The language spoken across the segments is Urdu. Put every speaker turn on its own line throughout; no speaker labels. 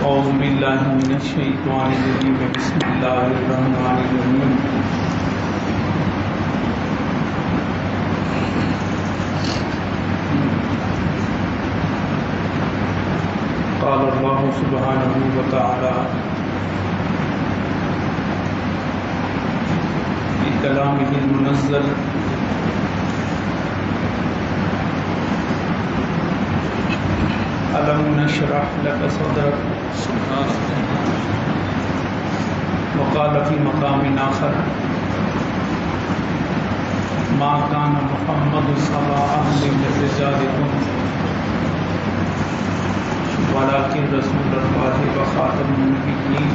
اعوذ باللہ من الشیطان الرجیم بسم اللہ الرحمن الرحیم قال اللہ سبحانہ وتعالی فی کلامہ المنزل ألم نشرح لك صدرك وقال في مقام آخر ما كان محمد صلى أهل رجالكم ولكن رسول الله وخاتم النبيين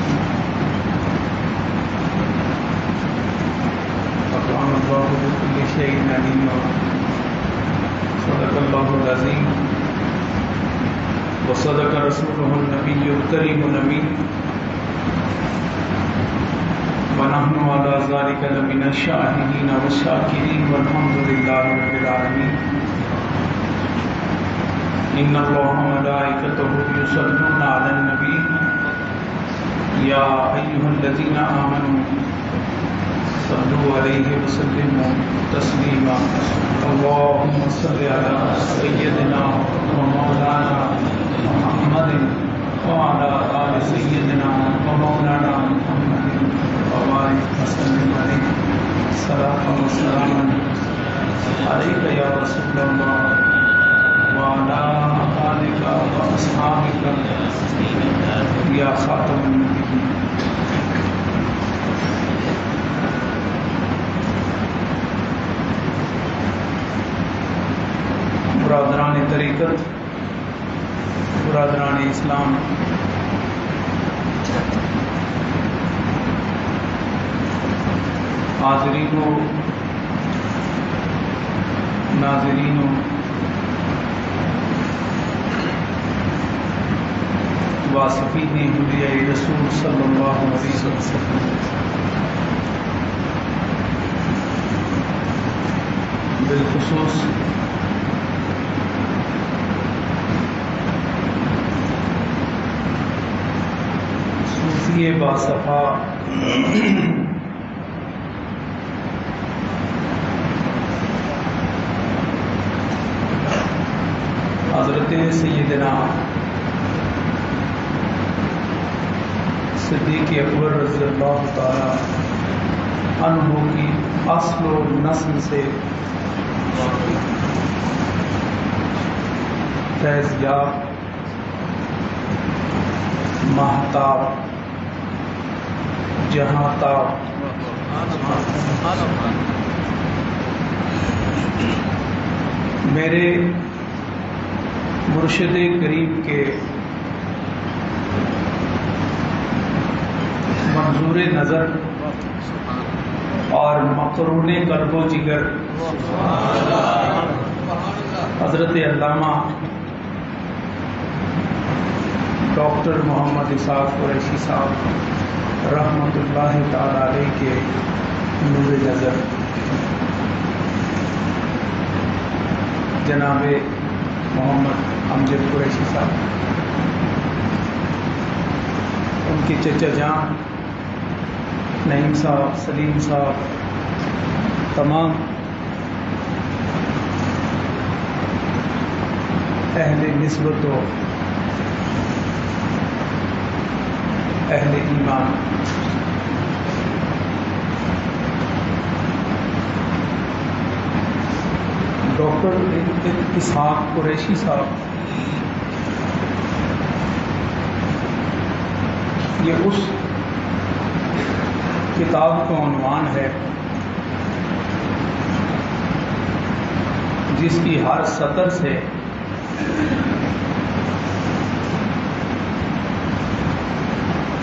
وكان الله بكل شيء عليما صدق الله العظيم وصدق رسوله النبي الكريم الأمين ونحن على ذلك لمن الشاهدين والشاكرين والحمد لله رب العالمين إن الله وملائكته يصلون على النبي يا أيها الذين آمنوا صلوا عليه وسلموا تسليما اللهم صل على سيدنا ومولانا محمد وعلى آل سيدنا ومولانا محمد وبارك وسلم عليه صلاة وسلاما عليك يا رسول الله وعلى آلك وأصحابك يا خاتم النبيين. برادران طریقت، برادران اسلام، حاضرین و ناظرین و واصفین حلیۂ رسول صلی اللہ علیہ وسلم، بالخصوص صوفی باصفا حضرت سیدنا صدیق اکبر رضی اللہ تعالی عنہ کی اصل و نسل سے فیض یاب، ماہتاب، جہاں تاب، میرے مرشد کریم کے منظور نظر اور مقرون قلب و جگر حضرت علامہ ڈاکٹر محمد اسحاق قریشی صاحب رحمۃ اللہ تعالی علیہ کے نور نظر، جناب محمد امجد قریشی صاحب، ان کے چچا جان نعیم صاحب، سلیم صاحب، تمام اہل نسبت و اہل ایمان، ڈاکٹر اسحاق قریشی صاحب یہ اس کتاب کا عنوان ہے جس کی ہر سطر سے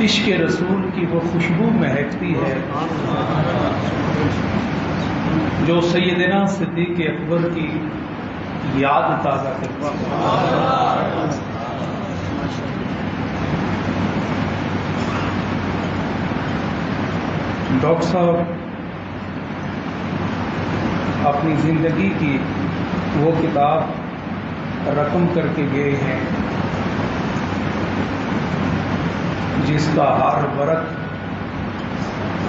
عشق رسول کی وہ خوشبو مہکتی ہے جو سیدنا صدیق اکبر کی یاد تازہ کرتی ہے. ڈاکٹر صاحب اپنی زندگی کی وہ کتاب رقم کر کے گئے ہیں جس کا ہر ورق،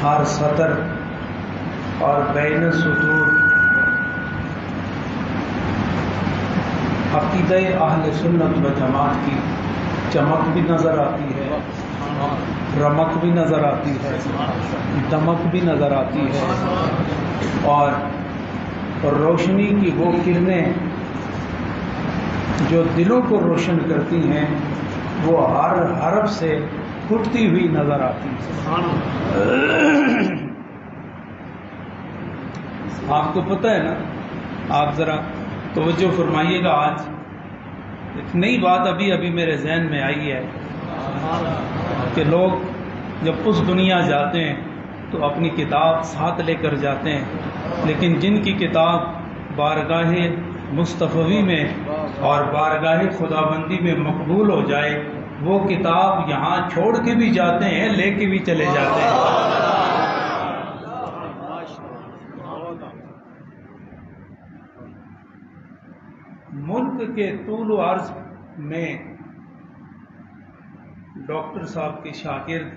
ہر سطر اور بین السطور عقیدہ اہل سنت و جماعت کی چمک بھی نظر آتی ہے، رمق بھی نظر آتی ہے، دمک بھی نظر آتی ہے، اور روشنی کی وہ کرنیں جو دلوں کو روشن کرتی ہیں وہ ہر حرف سے پھوٹتی ہوئی نظر آتی ہے۔ آپ کو پتہ ہے نا، آپ ذرا توجہ فرمائیے گا، آج ایک نئی بات ابھی میرے ذہن میں آئی ہے کہ لوگ جب اس دنیا جاتے ہیں تو اپنی کتاب ساتھ لے کر جاتے ہیں، لیکن جن کی کتاب بارگاہ مصطفی میں اور بارگاہ خداوندی میں مقبول ہو جائے، وہ کتاب یہاں چھوڑ کے بھی جاتے ہیں، لے کے بھی چلے جاتے ہیں۔ ملک کے طول و عرض میں ڈاکٹر صاحب کے شاگرد،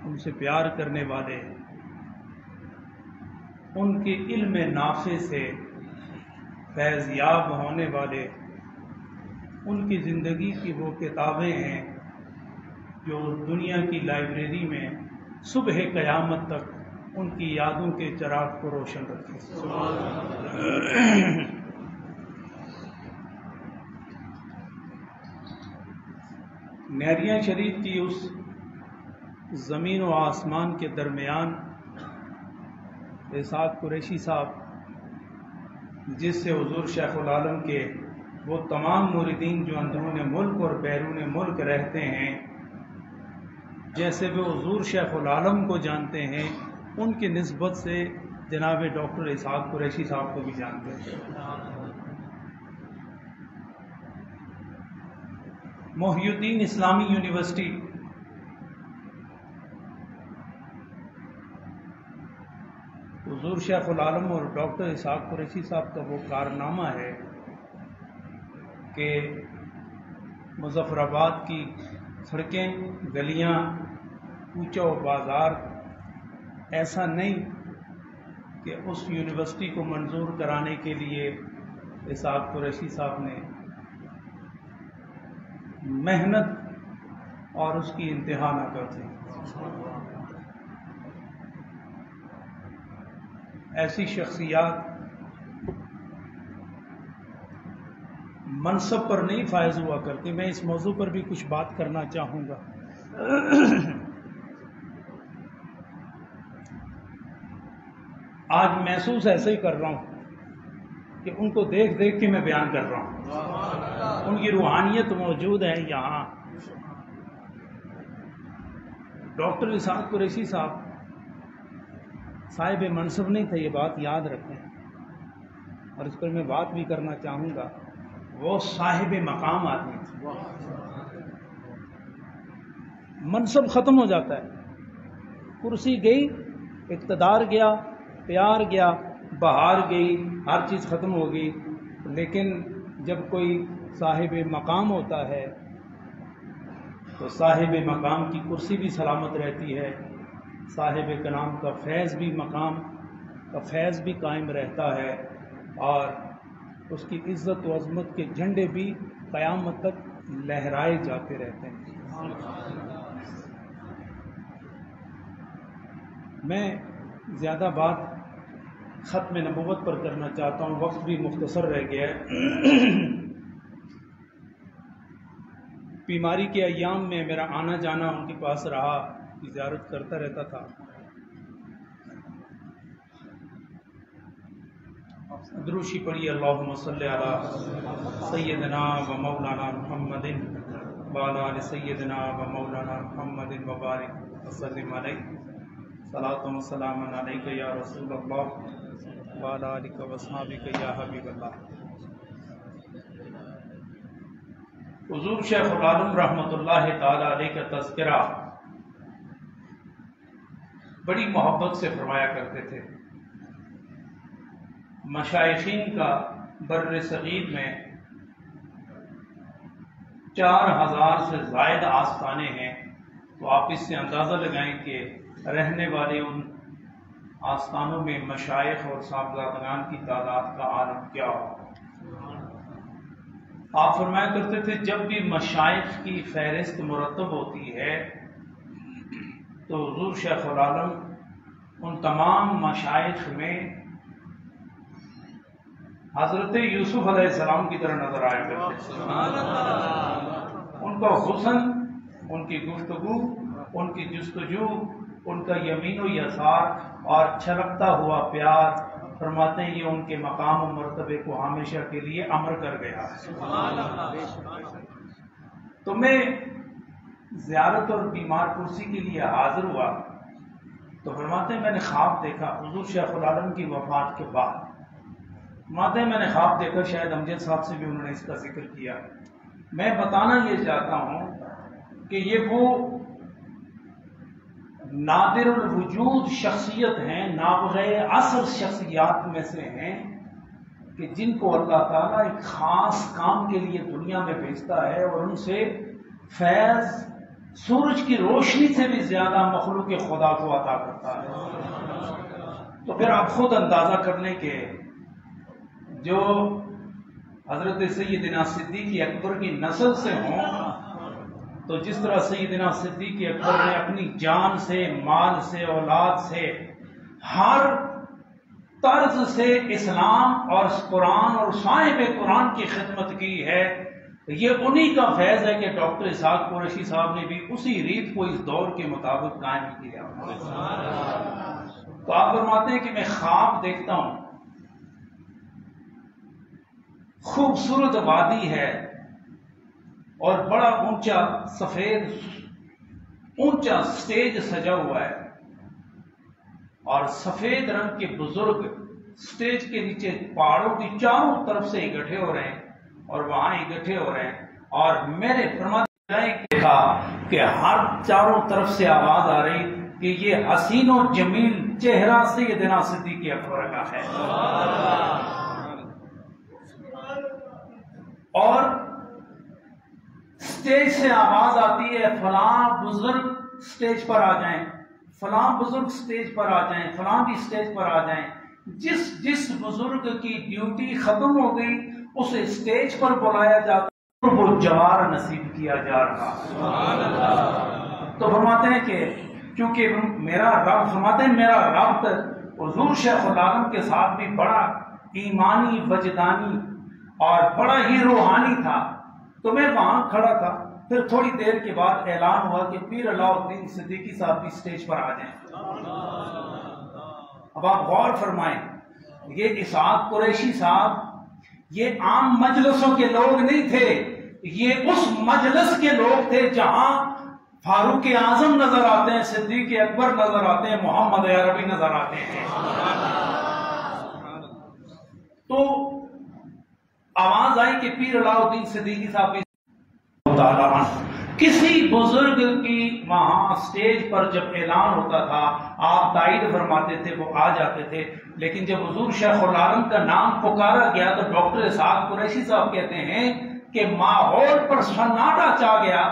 ان سے پیار کرنے والے، ان کے علم نافع سے فیض یاب ہونے والے، ان کی زندگی کی وہ کتابیں ہیں جو دنیا کی لائبریری میں صبح قیامت تک ان کی یادوں کے چراغ کو روشن رکھیں۔ نیریاں شریف کی اس زمین و آسمان کے درمیان اسحاق قریشی صاحب، جس سے حضور شیخ العالم کے وہ تمام مریدین جو اندرون ملک اور بیرون ملک رہتے ہیں، جیسے وہ حضور شیخ العالم کو جانتے ہیں، ان کی نسبت سے جناب ڈاکٹر اسحاق قریشی صاحب کو بھی جانتے ہیں۔ محی الدین اسلامی یونیورسٹی حضور شیخ العالم اور ڈاکٹر اسحاق قریشی صاحب کا وہ کارنامہ ہے کہ مظفر آباد کی سڑکیں، گلیاں، کوچہ و بازار ایسا نہیں کہ اس یونیورسٹی کو منظور کرانے کے لیے اسحاق قریشی صاحب نے محنت اور اس کی انتہا نہ کرتے۔ ایسی شخصیات منصب پر نہیں فائز ہوا کرتی۔ میں اس موضوع پر بھی کچھ بات کرنا چاہوں گا۔ آج محسوس ایسے ہی کر رہا ہوں کہ ان کو دیکھ کے میں بیان کر رہا ہوں، ان کی روحانیت موجود ہے یہاں۔ ڈاکٹر اسحاق قریشی صاحب صاحب منصب نہیں تھے، یہ بات یاد رکھیں، اور اس پر میں بات بھی کرنا چاہوں گا۔ وہ صاحب مقام آدمی تھے۔ منصب ختم ہو جاتا ہے، کرسی گئی، اقتدار گیا، پیار گیا، بہار گئی، ہر چیز ختم ہو گئی، لیکن جب کوئی صاحب مقام ہوتا ہے تو صاحب مقام کی کرسی بھی سلامت رہتی ہے، صاحب کلام کا فیض بھی، مقام کا فیض بھی قائم رہتا ہے، اور اس کی عزت و عظمت کے جھنڈے بھی قیامت تک لہرائے جاتے رہتے ہیں۔ میں زیادہ بات ختم نبوت پر کرنا چاہتا ہوں، وقت بھی مختصر رہ گیا ہے۔ بیماری کے ایام میں میرا آنا جانا ان کے پاس رہا، زیارت کرتا رہتا تھا۔ دروشی پڑھیے، اللہم صلی علی سیدنا و مولانا محمد وعلی آل سیدنا و مولانا محمد وبارک وسلم علیہ، صلاۃ و سلام علیک یا رسول اللہ وعلی آلک و اصحابک یا حبیب اللہ۔ حضور شیخ العالم رحمۃ اللہ تعالی علیہ کا تذکرہ بڑی محبت سے فرمایا کرتے تھے۔ مشائخین کا بر صغیر میں 4000 سے زائد آستانے ہیں، تو آپ اس سے اندازہ لگائیں کہ رہنے والے ان آستانوں میں مشائخ اور صاحبزادگان کی تعداد کا عالم کیا ہو۔ آپ فرمایا کرتے تھے جب بھی مشائخ کی فہرست مرتب ہوتی ہے تو حضور شیخ العالم ان تمام مشائخ میں حضرت یوسف علیہ السلام کی طرح نظر آیا کرتے تھے۔ ان کا حسن، ان کی گفتگو، ان کی جستجو، ان کا یمین و یسار اور چھلکتا ہوا پیار، فرماتے ہیں یہ ان کے مقام و مرتبے کو ہمیشہ کے لیے امر کر گیا۔ تو میں زیارت اور بیمار پرسی کے لیے حاضر ہوا تو فرماتے ہیں میں نے خواب دیکھا حضور شیخ العالم کی وفات کے بعد، فرماتے ہیں میں نے خواب دیکھا، شاید امجد صاحب سے بھی انہوں نے اس کا ذکر کیا۔ میں بتانا یہ چاہتا ہوں کہ یہ وہ نادر الوجود شخصیت ہیں، نابغہ عصر شخصیات میں سے ہیں کہ جن کو اللہ تعالیٰ ایک خاص کام کے لیے دنیا میں بھیجتا ہے اور ان سے فیض سورج کی روشنی سے بھی زیادہ مخلوق خدا کو عطا کرتا ہے۔ تو پھر آپ خود اندازہ کر لیں کہ جو حضرت سیدنا صدیق اکبر کی نسل سے ہوں تو جس طرح سیدنا صدیق اکبر نے اپنی جان سے، مال سے، اولاد سے، ہر طرز سے اسلام اور قرآن اور صاحب قرآن کی خدمت کی ہے، یہ انہی کا فیض ہے کہ ڈاکٹر اسحاق قریشی صاحب نے بھی اسی ریت کو اس دور کے مطابق قائم کیا۔ تو آپ فرماتے ہیں کہ میں خواب دیکھتا ہوں، خوبصورت وادی ہے اور بڑا اونچا سفید اونچا سٹیج سجا ہوا ہے اور سفید رنگ کے بزرگ سٹیج کے نیچے پہاڑوں کی چاروں طرف سے اکٹھے ہو رہے ہیں اور وہاں اکٹھے ہو رہے ہیں، اور میرے فرماتے ہیں دیکھا کہ ہر چاروں طرف سے آواز آ رہی کہ یہ حسین و جمیل چہرہ سیدنا صدیق اکبر کا ہے، اور سٹیج سے آواز آتی ہے فلاں بزرگ سٹیج پر آ جائیں، فلاں بزرگ سٹیج پر آ جائیں، فلاں بھی سٹیج پر آ جائیں۔ جس بزرگ کی ڈیوٹی ختم ہو گئی اسے سٹیج پر بلایا جاتا، وہ جوار نصیب کیا جا رہا۔ تو فرماتے ہیں کہ کیونکہ میرا رب، فرماتے ہیں میرا ربط حضور شیخ العالم کے ساتھ بھی بڑا ایمانی، وجدانی اور بڑا ہی روحانی تھا، تو میں وہاں کھڑا تھا۔ پھر تھوڑی دیر کے بعد اعلان ہوا کہ پیر علاء الدین صدیقی صاحب بھی سٹیج پر آ جائیں۔ اب آپ غور فرمائیں، یہ اسحاق قریشی صاحب یہ عام مجلسوں کے لوگ نہیں تھے، یہ اس مجلس کے لوگ تھے جہاں فاروق اعظم نظر آتے ہیں، صدیق اکبر نظر آتے ہیں، محمد عربی نظر آتے ہیں۔ تو آواز آئی کہ پیر علاء الدین صدیقی صاحب کسی بزرگ کی وہاں سٹیج پر جب اعلان ہوتا تھا آپ تائید فرماتے تھے، وہ آ جاتے تھے، لیکن جب حضور شیخ العالم کا نام پکارا گیا تو ڈاکٹر اسحاق قریشی صاحب کہتے ہیں کہ ماحول پر سناٹا چھا گیا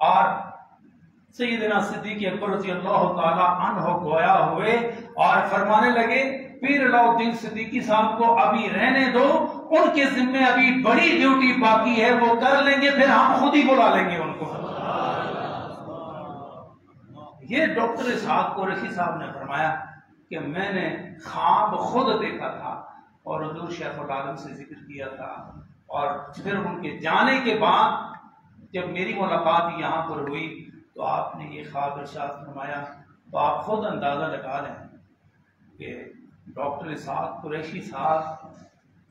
اور سیدنا صدیق اکبر رضی اللہ تعالی عنہ گویا ہوئے اور فرمانے لگے پیر علاء الدین صدیقی صاحب کو ابھی رہنے دو، ان کے ذمے ابھی بڑی ڈیوٹی باقی ہے، وہ کر لیں گے، پھر ہم خود ہی بلا لیں گے ان کو۔ یہ ڈاکٹر اسحاق قریشی صاحب نے فرمایا کہ میں نے خواب خود دیکھا تھا اور حضور شیخ العالم سے ذکر کیا تھا، اور پھر ان کے جانے کے بعد جب میری ملاقات یہاں پر ہوئی تو آپ نے یہ خواب ارشاد فرمایا، تو آپ خود اندازہ لگا لیں کہ ڈاکٹر اسحاق قریشی صاحب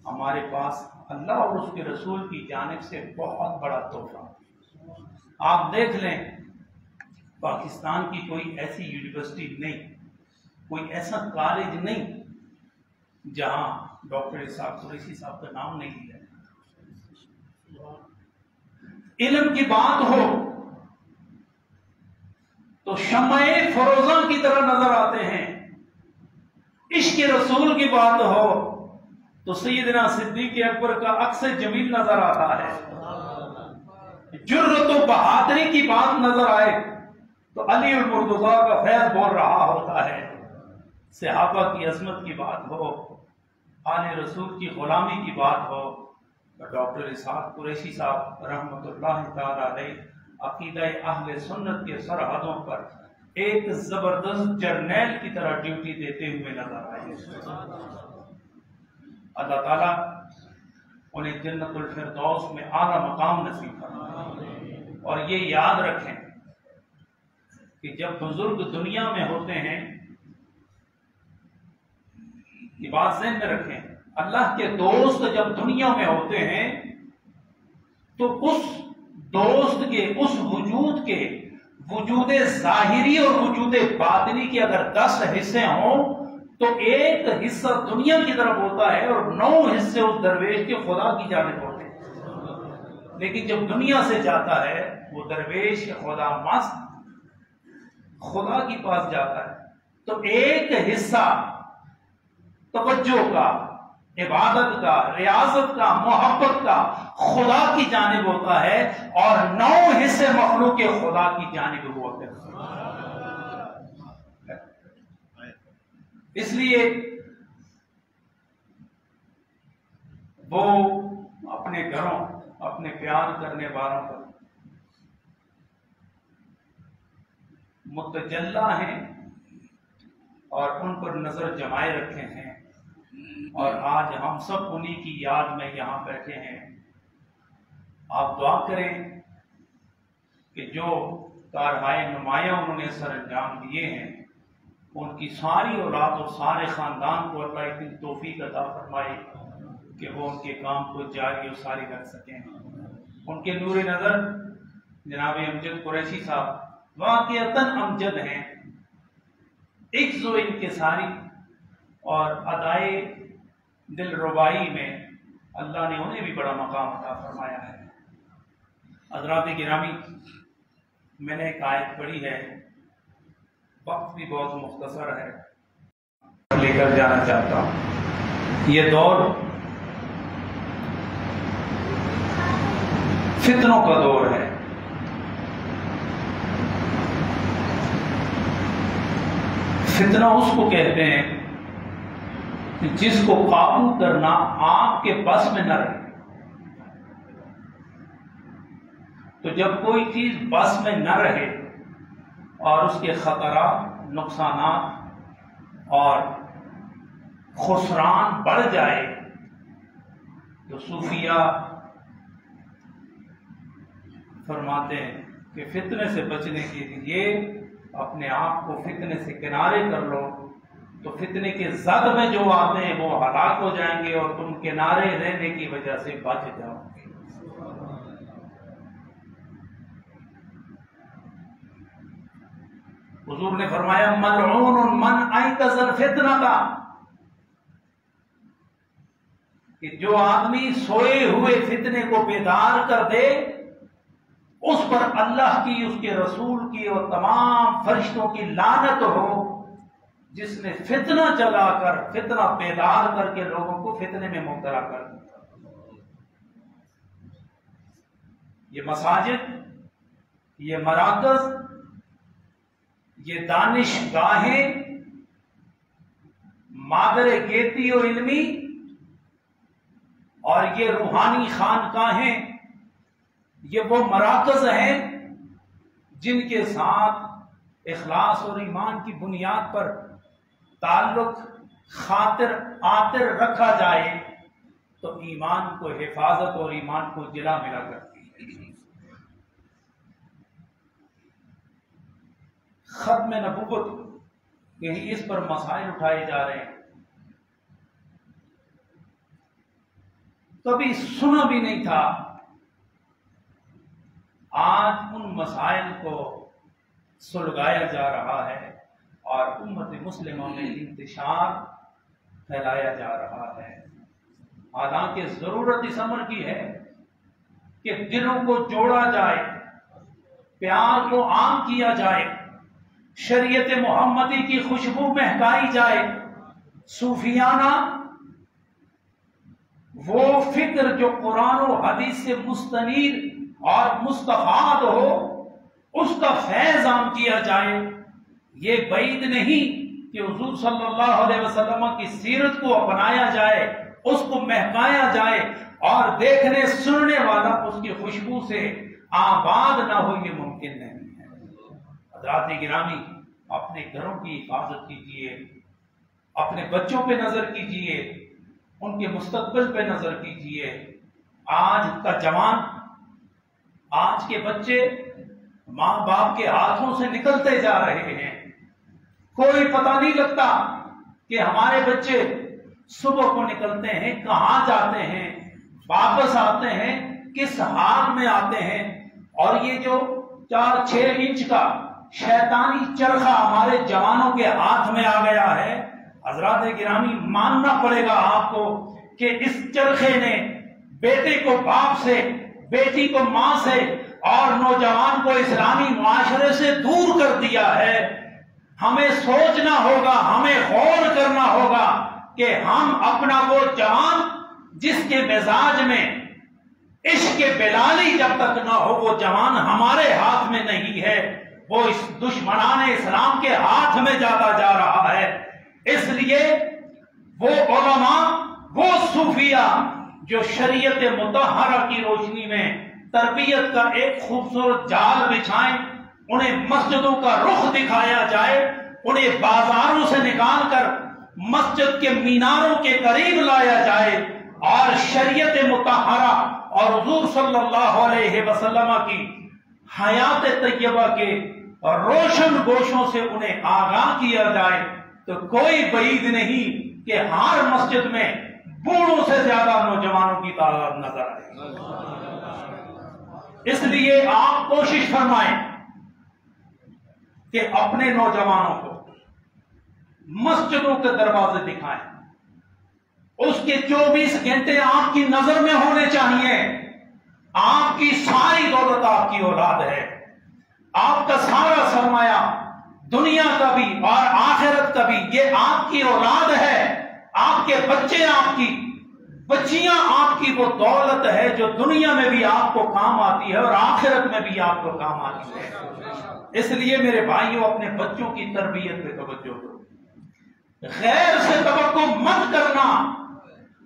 ہمارے پاس اللہ اور اس کے رسول کی جانب سے بہت بڑا تحفہ۔ آپ دیکھ لیں پاکستان کی کوئی ایسی یونیورسٹی نہیں، کوئی ایسا کالج نہیں جہاں ڈاکٹر اسحاق قریشی صاحب کا نام نہیں لیا جائے۔ علم کی بات ہو تو شمع فروزاں کی طرح نظر آتے ہیں، عشق رسول کی بات ہو تو سیدنا صدیق اکبر کا عکس جمیل نظر آتا ہے، جرت و بہادری کی بات نظر آئے تو علی المرتضیٰ کا فیض بول رہا ہوتا ہے، صحابہ کی عظمت کی بات ہو، آل رسول کی غلامی کی بات ہو، تو ڈاکٹر اسحاق قریشی صاحب رحمۃ اللہ تعالی علیہ عقیدہ اہل سنت کے سرحدوں پر ایک زبردست جرنیل کی طرح ڈیوٹی دیتے ہوئے نظر آئے۔ اللہ تعالیٰ انہیں جنت الفردوس میں اعلیٰ مقام نصیب فرمائے۔ اور یہ یاد رکھیں کہ جب بزرگ دنیا میں ہوتے ہیں، یہ بات ذہن میں رکھیں، اللہ کے دوست جب دنیا میں ہوتے ہیں تو اس دوست کے، اس وجود کے، وجود ظاہری اور وجود باطنی کے اگر 10 حصے ہوں تو ایک حصہ دنیا کی طرف ہوتا ہے اور 9 حصے اس درویش کے خدا کی جانب ہوتے ہیں۔ لیکن جب دنیا سے جاتا ہے وہ درویش خدا مست خدا کے پاس جاتا ہے تو ایک حصہ توجہ کا، عبادت کا، ریاضت کا، محبت کا خدا کی جانب ہوتا ہے اور 9 حصے مخلوق خدا کی جانب ہوتے ہیں۔ اس لیے وہ اپنے گھروں، اپنے پیار کرنے والوں پر متجلا ہیں اور ان پر نظر جمائے رکھے ہیں، اور آج ہم سب انہی کی یاد میں یہاں بیٹھے ہیں۔ آپ دعا کریں کہ جو کارہائے نمایاں انہوں نے سر انجام دیے ہیں، ان کی ساری اولاد اور سارے خاندان کو اللہ اتنی توفیق عطا فرمائے کہ وہ ان کے کام کو جاری و ساری رکھ سکیں۔ ان کے نور نظر جناب امجد قریشی صاحب واقعتاً امجد ہیں، عجز و انکساری اور ادائے دل ربائی میں اللہ نے انہیں بھی بڑا مقام عطا فرمایا ہے۔ حضرات گرامی، میں نے ایک آیت پڑھی ہے، وقت بھی بہت مختصر ہے، لے کر جانا چاہتا ہوں۔ یہ دور فتنوں کا دور ہے۔ فتنہ اس کو کہتے ہیں جس کو قابو کرنا آپ کے بس میں نہ رہے۔ تو جب کوئی چیز بس میں نہ رہے اور اس کے خطرات، نقصانات اور خسران بڑھ جائے تو صوفیہ فرماتے ہیں کہ فتنے سے بچنے کے لیے اپنے آپ کو فتنے سے کنارے کر لو، تو فتنے کے زد میں جو آتے ہیں وہ ہلاک ہو جائیں گے اور تم کنارے رہنے کی وجہ سے بچ جاؤ گے۔ حضور نے فرمایا ملعون من ایقظ الفتنہ، کہ جو آدمی سوئے ہوئے فتنے کو بیدار کر دے اس پر اللہ کی، اس کے رسول کی اور تمام فرشتوں کی لعنت ہو، جس نے فتنہ چلا کر، فتنہ بیدار کر کے لوگوں کو فتنے میں مبتلا کر دیا۔ یہ مساجد، یہ مراکز، یہ دانش گاہیں، مادر گیتی و علمی اور یہ روحانی خانقاہیں، یہ وہ مراکز ہیں جن کے ساتھ اخلاص اور ایمان کی بنیاد پر تعلق خاطر آطر رکھا جائے تو ایمان کو حفاظت اور ایمان کو جلا ملا کرتی ہے۔ ختم نبوت یہی اس پر مسائل اٹھائے جا رہے ہیں، کبھی سنا بھی نہیں تھا۔ آج ان مسائل کو سلگایا جا رہا ہے اور امت مسلمہ میں انتشار پھیلایا جا رہا ہے۔ حالانکہ ضرورت اس امر کی ہے کہ دلوں کو جوڑا جائے، پیار کو عام کیا جائے، شریعت محمدی کی خوشبو مہکائی جائے، صوفیانہ وہ فکر جو قرآن و حدیث سے مستنیر اور مستفاد ہو، اس کا فیض عام کیا جائے۔ یہ بعید نہیں کہ حضور صلی اللہ علیہ وسلم کی سیرت کو اپنایا جائے، اس کو مہکایا جائے اور دیکھنے سننے والا اس کی خوشبو سے آباد نہ ہو، یہ ممکن نہیں ہے۔ حضرات گرامی، اپنے گھروں کی حفاظت کیجیے، اپنے بچوں پہ نظر کیجیے، ان کے مستقبل پہ نظر کیجیے۔ آج کا جوان، آج کے بچے ماں باپ کے ہاتھوں سے نکلتے جا رہے ہیں، کوئی پتہ نہیں لگتا کہ ہمارے بچے صبح کو نکلتے ہیں، کہاں جاتے ہیں، واپس آتے ہیں کس حال میں آتے ہیں۔ اور یہ جو 4-6 انچ کا شیطانی چرخہ ہمارے جوانوں کے ہاتھ میں آ گیا ہے، حضرات گرامی ماننا پڑے گا آپ کو کہ اس چرخے نے بیٹے کو باپ سے، بیٹی کو ماں سے اور نوجوان کو اسلامی معاشرے سے دور کر دیا ہے۔ ہمیں سوچنا ہوگا، ہمیں غور کرنا ہوگا کہ ہم اپنا وہ جوان جس کے مزاج میں عشق بلالی جب تک نہ ہو، وہ جوان ہمارے ہاتھ میں نہیں ہے، وہ اس دشمنان اسلام کے ہاتھ میں جاتا جا رہا ہے۔ اس لیے وہ علماء، وہ صوفیہ جو شریعت مطہرہ کی روشنی میں تربیت کا ایک خوبصورت جال بچھائیں، انہیں مسجدوں کا رخ دکھایا جائے، انہیں بازاروں سے نکال کر مسجد کے میناروں کے قریب لایا جائے اور شریعت مطہرہ اور حضور صلی اللہ علیہ وسلم کی حیات طیبہ کے روشن گوشوں سے انہیں آگاہ کیا جائے، تو کوئی بعید نہیں کہ ہر مسجد میں بوڑھوں سے زیادہ نوجوانوں کی تعداد نظر آئے۔ اس لیے آپ کوشش فرمائیں کہ اپنے نوجوانوں کو مسجدوں کے دروازے دکھائیں، اس کے 24 گھنٹے آپ کی نظر میں ہونے چاہیے۔ آپ کی ساری دولت آپ کی اولاد ہے، آپ کا سارا سرمایہ دنیا کا بھی اور آخرت کا بھی یہ آپ کی اولاد ہے، آپ کے بچے، آپ کی بچیاں آپ کی وہ دولت ہے جو دنیا میں بھی آپ کو کام آتی ہے اور آخرت میں بھی آپ کو کام آتی ہے۔ اس لیے میرے بھائیوں، اپنے بچوں کی تربیت پہ توجہ کرو، غیر سے توقع مت کرنا۔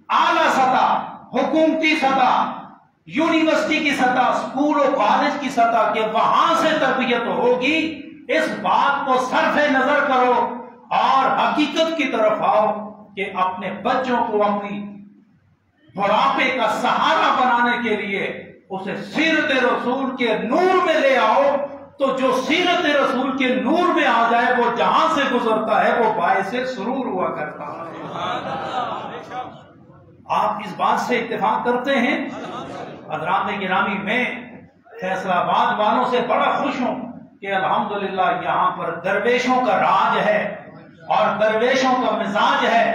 اعلیٰ سطح، حکومتی سطح، یونیورسٹی کی سطح، اسکول و کالج کی سطح کے وہاں سے تربیت ہوگی، اس بات کو صرف نظر کرو اور حقیقت کی طرف آؤ کہ اپنے بچوں کو اپنی بڑھاپے کا سہارا بنانے کے لیے اسے سیرت رسول کے نور میں لے آؤ، تو جو سیرت رسول کے نور میں آ جائے وہ جہاں سے گزرتا ہے وہ باعث سرور ہوا کرتا ہے۔ آپ اس بات سے اتفاق کرتے ہیں؟ حضرات گرامی، میں فیصل آباد والوں سے بڑا خوش ہوں کہ الحمدللہ یہاں پر درویشوں کا راج ہے اور درویشوں کا مزاج ہے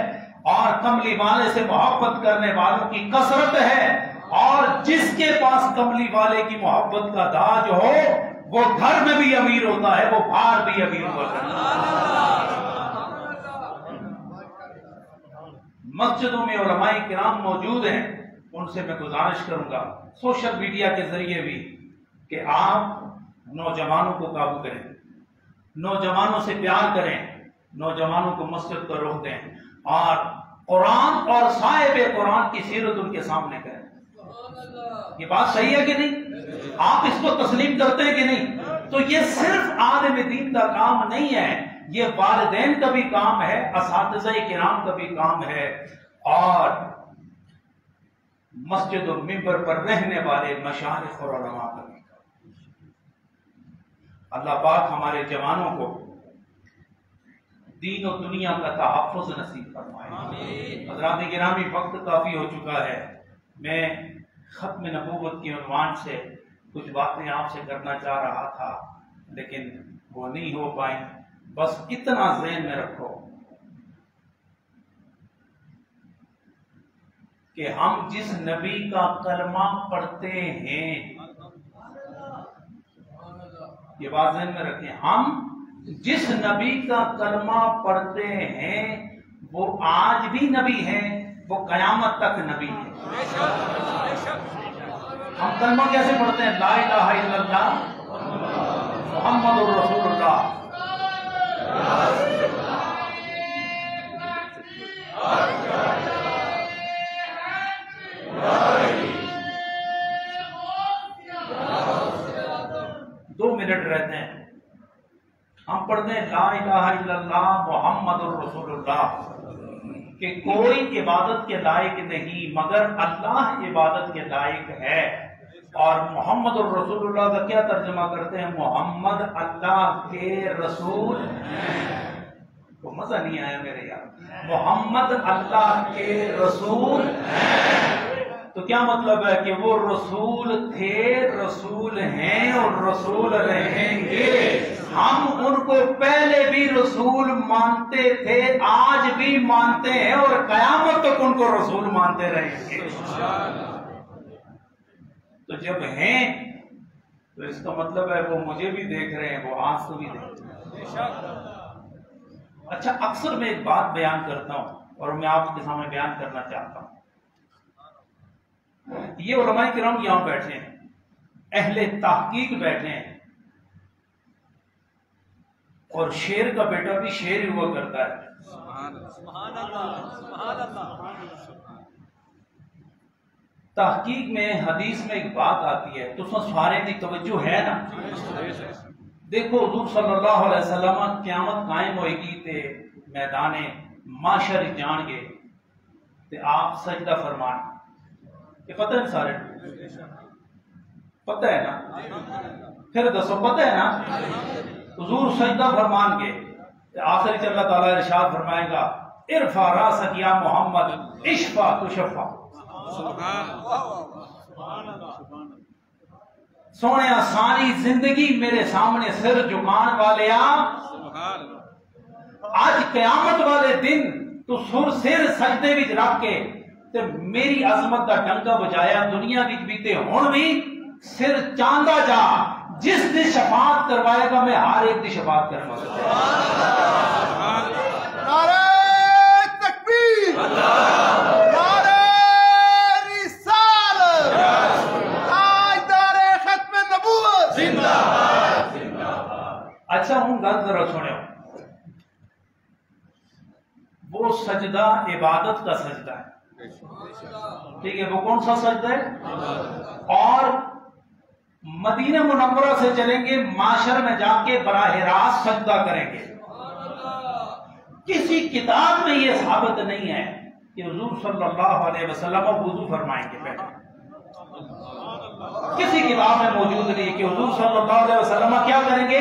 اور کملی والے سے محبت کرنے والوں کی کثرت ہے، اور جس کے پاس کملی والے کی محبت کا داج ہو وہ گھر میں بھی امیر ہوتا ہے، وہ باہر بھی امیر ہوتا ہے۔ مسجدوں میں علماء کرام موجود ہیں، ان سے میں گزارش کروں گا سوشل میڈیا کے ذریعے بھی کہ آپ نوجوانوں کو قابو کریں، نوجوانوں سے پیار کریں، نوجوانوں کو مسجد پر رخ دیں اور قرآن اور صاحب قرآن کی سیرت ان کے سامنے کریں۔ یہ بات صحیح ہے کہ نہیں؟ آپ اس کو تسلیم کرتے ہیں کہ نہیں؟ تو یہ صرف عالم دین کا کام نہیں ہے، یہ والدین کا بھی کام ہے، اساتذہ کرام کا بھی کام ہے، اور مسجد و منبر پر رہنے والے مشائخ اور علماء کا بھی کام۔ اللہ پاک ہمارے جوانوں کو دین و دنیا کا تحفظ نصیب فرمائے۔ حضرات گرامی، وقت کافی ہو چکا ہے، میں ختم نبوت کے عنوان سے کچھ باتیں آپ سے کرنا چاہ رہا تھا لیکن وہ نہیں ہو پائیں۔ بس اتنا ذہن میں رکھو کہ ہم جس نبی کا کلمہ پڑھتے ہیں، یہ بات ذہن میں رکھیں، ہم جس نبی کا کلمہ پڑھتے ہیں وہ آج بھی نبی ہیں، وہ قیامت تک نبی ہیں۔ ہم
کلمہ کیسے پڑھتے ہیں؟ لا الہ الا اللہ محمد الرسول اللہ. دو منٹ رہتے ہیں، ہم پڑھتے ہیں لا الہ الا اللہ محمد الرسول اللہ، کہ کوئی عبادت کے لائق نہیں مگر اللہ عبادت کے لائق ہے. اور محمد الرسول اللہ کا کیا ترجمہ کرتے ہیں؟ محمد اللہ کے رسول. تو مزہ نہیں آیا میرے یار. محمد اللہ کے رسول. تو کیا مطلب ہے کہ وہ رسول تھے، رسول ہیں اور رسول رہیں گے. ہم ان کو پہلے بھی رسول مانتے تھے، آج بھی مانتے ہیں اور قیامت تک ان کو رسول مانتے رہیں گے. تو جب ہیں تو اس کا مطلب ہے وہ مجھے بھی دیکھ رہے ہیں، وہ آپ کو بھی دیکھ رہے ہیں. اچھا، اکثر میں ایک بات بیان کرتا ہوں اور میں آپ کے سامنے بیان کرنا چاہتا ہوں. یہ علماء کرام یہاں بیٹھے ہیں، اہل تحقیق بیٹھے ہیں، اور شیر کا بیٹا بھی شیر ہوا کرتا ہے. سبحان اللہ، سبحان اللہ. تحقیق میں حدیث میں ایک بات آتی ہے تو اس میں سارے کی توجہ ہے نا. دیکھو حضور صلی اللہ علیہ وسلم قیامت قائم ہوئے گی تے میدان معاشر جان گے تے آپ سجدہ فرمان. یہ پتہ ہے سارے؟ پتہ ہے نا؟ پھر دسو پتہ ہے نا؟ حضور سجدہ فرمان گے تے آخر چ اللہ تعالیٰ ارشاد فرمائے گا ارفع راسک یا محمد اشفا تشفا. سونے ساری زندگی میرے سامنے سر جھکان والے آج قیامت والے دن تو سر سجدے وچ رکھ کے تے میری عظمت کا ڈنکا بجایا دنیا وچ بھی تے ہن بھی سر چاندا جا. جس دی شفاعت کروائے گا میں ہر ایک دی شفاعت کروں گا.
نعرہ تکبیر، نعرہ رسالت، تاجدار ختم نبوت زندہ باد.
اچھا ہوں گل ذرا سنو. وہ سجدہ عبادت کا سجدہ ہے، ٹھیک ہے؟ وہ کون سا سجدہ ہے؟ اور مدینہ منورہ سے چلیں گے معاشر میں جا کے براہ راست سجدہ کریں گے. کسی کتاب میں یہ ثابت نہیں ہے کہ حضور صلی اللہ علیہ وسلم وضو فرمائیں گے. پہلے کسی کتاب میں موجود نہیں کہ حضور صلی اللہ علیہ وسلم کیا کریں گے؟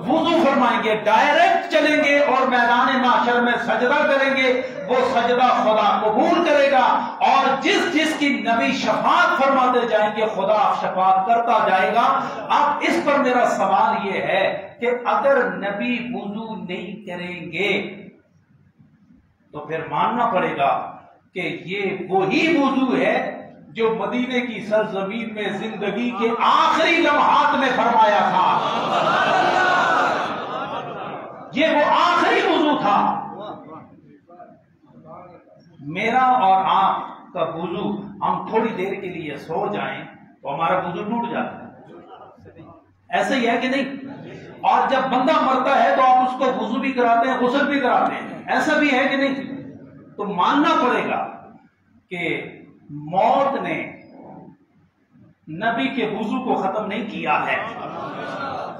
وضو فرمائیں گے. ڈائریکٹ چلیں گے اور میدان معاشر میں سجدہ کریں گے. وہ سجدہ خدا قبول کرے گا اور جس جس کی نبی شفاعت فرماتے جائیں گے خدا شفاعت کرتا جائے گا. اب اس پر میرا سوال یہ ہے کہ اگر نبی وضو نہیں کریں گے تو پھر ماننا پڑے گا کہ یہ وہی وضو ہے جو مدینے کی سرزمین میں زندگی کے آخری لمحات میں فرمایا تھا. یہ وہ آخری وضو تھا. میرا اور آپ کا وضو، ہم تھوڑی دیر کے لیے سو جائیں تو ہمارا وضو ٹوٹ جاتا ہے، ایسا ہی ہے کہ نہیں؟ اور جب بندہ مرتا ہے تو آپ اس کو وضو بھی کراتے ہیں، غسل بھی کراتے ہیں، ایسا بھی ہے کہ نہیں؟ تو ماننا پڑے گا کہ موت نے نبی کے وضو کو ختم نہیں کیا ہے.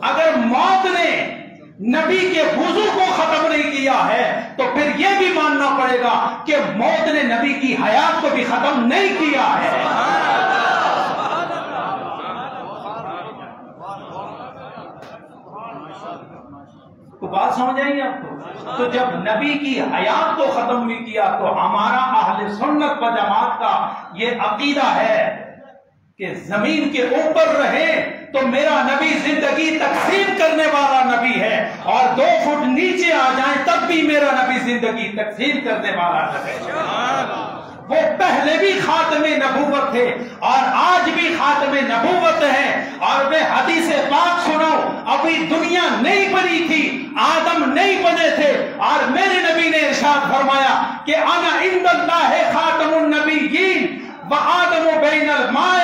اگر موت نے نبی کے وضو کو ختم نہیں کیا ہے تو پھر یہ بھی ماننا پڑے گا کہ موت نے نبی کی حیات کو بھی ختم نہیں کیا ہے. تو بات سمجھ آئی آپ کو؟ تو جب نبی کی حیات کو ختم نہیں کیا تو ہمارا اہل سنت و جماعت کا یہ عقیدہ ہے کہ زمین کے اوپر رہے تو میرا نبی زندگی تقسیم کرنے والا نبی ہے، اور 2 فٹ نیچے آ جائیں تب بھی میرا نبی زندگی تقسیم کرنے والا نبی ہے. وہ پہلے بھی خاتم نبوت تھے اور آج بھی خاتم نبوت ہے. اور میں حدیث پاک سناؤ، ابھی دنیا نہیں بنی تھی، آدم نہیں بنے تھے، اور میرے نبی نے ارشاد فرمایا کہ انا عند اللہ خاتم النبیین وآدم بین الماء